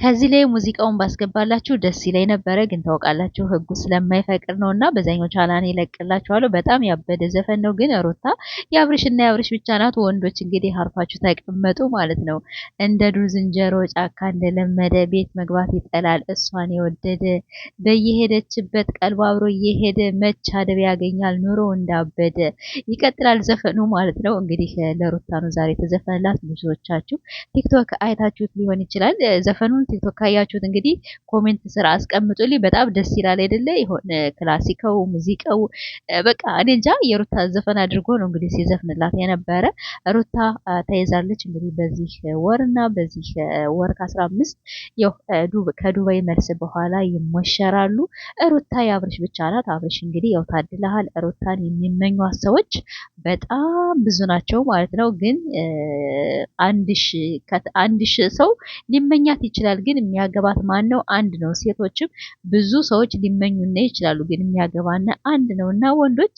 ከዚህ ላይ ሙዚቃውን ባስገባላችሁ ደስ ይለኝ ነበረ፣ ግን ታውቃላችሁ ህጉ ስለማይፈቅድ ነውና በዛኛው ቻናል ይለቅላችኋለሁ። በጣም ያበደ ዘፈን ነው። ግን ሩታ የአብርሽና የአብርሽ ብቻ ናት። ወንዶች እንግዲህ አርፋችሁ ተቀመጡ ማለት ነው። እንደ ዱር ዝንጀሮ ጫካ እንደለመደ ቤት መግባት ይጠላል እሷን የወደደ በየሄደችበት ቀልብ አብሮ እየሄደ መች አደብ ያገኛል ኑሮ እንዳበደ። ይቀጥላል ዘፈኑ ማለት ነው። እንግዲህ ለሩታ ነው ዛሬ የተዘፈነላት። ብዙዎቻችሁ ቲክቶክ አይታችሁት ሊሆን ይችላል ዘፈኑን። ቲክቶክ ካያችሁት እንግዲህ ኮሜንት ስራ አስቀምጡልኝ። በጣም ደስ ይላል አይደለ? የሆነ ክላሲካው ሙዚቃው በቃ እኔ እንጃ የሩታ ዘፈን አድርጎ ነው እንግዲህ ሲዘፍንላት የነበረ። ሩታ ተይዛለች እንግዲህ በዚህ ወርና በዚህ ወር ከ15 ያው ከዱባይ መልስ በኋላ ይሞሸራሉ። ሩታ የአብርሽ ብቻ ናት። አብርሽ እንግዲህ ያው ታድለሃል። ሩታን የሚመኟት ሰዎች በጣም ብዙ ናቸው ማለት ነው። ግን አንድ ሺህ ሰው ሊመኛት ይችላል። ግን የሚያገባት ማን ነው? አንድ ነው። ሴቶችም ብዙ ሰዎች ሊመኙና ይችላሉ። ግን የሚያገባና አንድ ነው። እና ወንዶች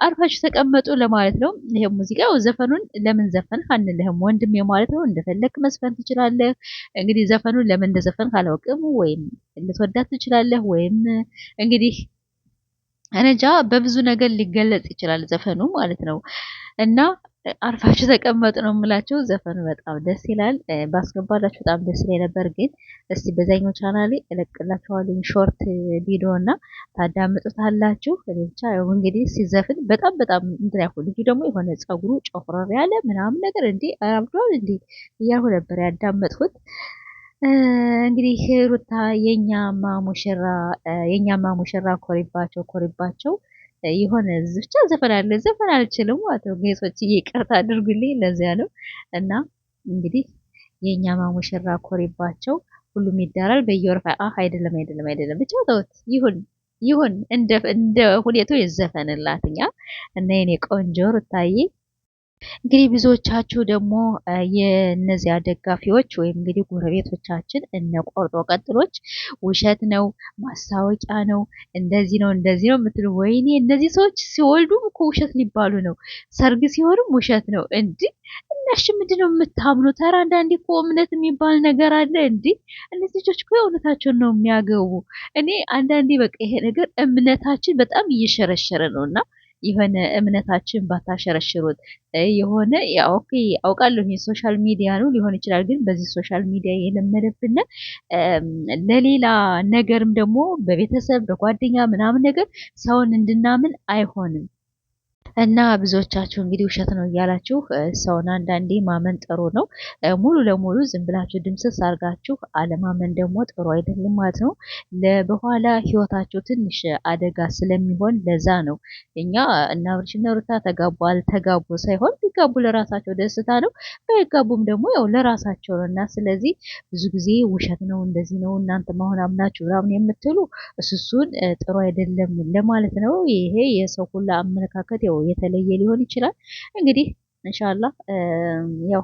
አርፋችሁ ተቀመጡ ለማለት ነው። ይሄ ሙዚቃው ዘፈኑን ለምን ዘፈን አንልህም ወንድሜ ማለት ነው። እንደፈለክ መስፈን ትችላለህ። እንግዲህ ዘፈኑን ለምን እንደዘፈን ካላውቅም ወይም ልትወዳት ትችላለህ ወይም እንግዲህ እንጃ በብዙ ነገር ሊገለጽ ይችላል ዘፈኑ ማለት ነው። እና አርፋችሁ ተቀመጡ ነው የምላችሁ። ዘፈኑ በጣም ደስ ይላል። ባስገባላችሁ በጣም ደስ ይላል ነበር። ግን እስቲ በዛኛው ቻናሌ እለቅላችኋለሁ ሾርት ቪዲዮ እና ታዳምጡታላችሁ። እኔ ብቻ ያው እንግዲህ ሲዘፍን በጣም እንትን ያልኩ ልጁ ደግሞ የሆነ ጸጉሩ ጨፍረር ያለ ምናምን ነገር እንዴ አብዷል እንዴ እያልኩ ነበር ያዳመጥኩት። እንግዲህ ሩታ የኛማ ሙሽራ ኮሪባቸው የሆነ ብቻ ዘፈን አለ። ዘፈን አልችልም ማለት ነው። ጌቶች ይቅርታ አድርጉልኝ ለዚያ ነው። እና እንግዲህ የኛማ ሙሽራ ኮሪባቸው ሁሉም ይዳራል በየወርፋ አይደለም ብቻ ተውት። ይሁን እንደ ሁኔታው ይዘፈንላትኛ እና የኔ ቆንጆ ሩታዬ እንግዲህ ብዙዎቻችሁ ደግሞ የእነዚያ ደጋፊዎች ወይም እንግዲህ ጎረቤቶቻችን እነ ቆርጦ ቀጥሎች ውሸት ነው ማስታወቂያ ነው እንደዚህ ነው የምትሉ፣ ወይኔ እነዚህ ሰዎች ሲወልዱም እኮ ውሸት ሊባሉ ነው፣ ሰርግ ሲሆንም ውሸት ነው። እንዲህ እናሽ ምንድነው የምታምኑት? ኧረ አንዳንዴ እኮ እምነት የሚባል ነገር አለ። እንዲህ እነዚህ ልጆች እኮ እውነታቸውን ነው የሚያገቡ። እኔ አንዳንዴ በቃ ይሄ ነገር እምነታችን በጣም እየሸረሸረ ነው እና የሆነ እምነታችን ባታሸረሽሩት የሆነ ኦኬ አውቃለሁ የሶሻል ሚዲያ ነው ሊሆን ይችላል። ግን በዚህ ሶሻል ሚዲያ የለመደብን ለሌላ ነገርም ደግሞ በቤተሰብ በጓደኛ ምናምን ነገር ሰውን እንድናምን አይሆንም። እና ብዙዎቻችሁ እንግዲህ ውሸት ነው እያላችሁ ሰውን አንዳንዴ ማመን ጥሩ ነው። ሙሉ ለሙሉ ዝም ብላችሁ ድምስስ አድርጋችሁ አለማመን ደግሞ ጥሩ አይደለም ማለት ነው። በኋላ ህይወታችሁ ትንሽ አደጋ ስለሚሆን ለዛ ነው እኛ እና አብርሽና ሩታ ተጋቡ አልተጋቡ ሳይሆን ቢጋቡ ለራሳቸው ደስታ ነው፣ ባይጋቡም ደግሞ ያው ለራሳቸው ነው። እና ስለዚህ ብዙ ጊዜ ውሸት ነው እንደዚህ ነው እናንተ መሆን አምናችሁ ምናምን የምትሉ እሱን ጥሩ አይደለም ለማለት ነው። ይሄ የሰው ሁላ አመለካከት ያው የተለየ ሊሆን ይችላል። እንግዲህ ኢንሻአላህ ያው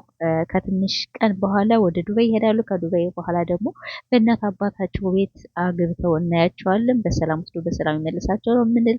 ከትንሽ ቀን በኋላ ወደ ዱባይ ይሄዳሉ። ከዱባይ በኋላ ደግሞ በእናት አባታቸው ቤት አግብተው እናያቸዋለን። በሰላም ወስዶ በሰላም ይመልሳቸው ነው የምንል።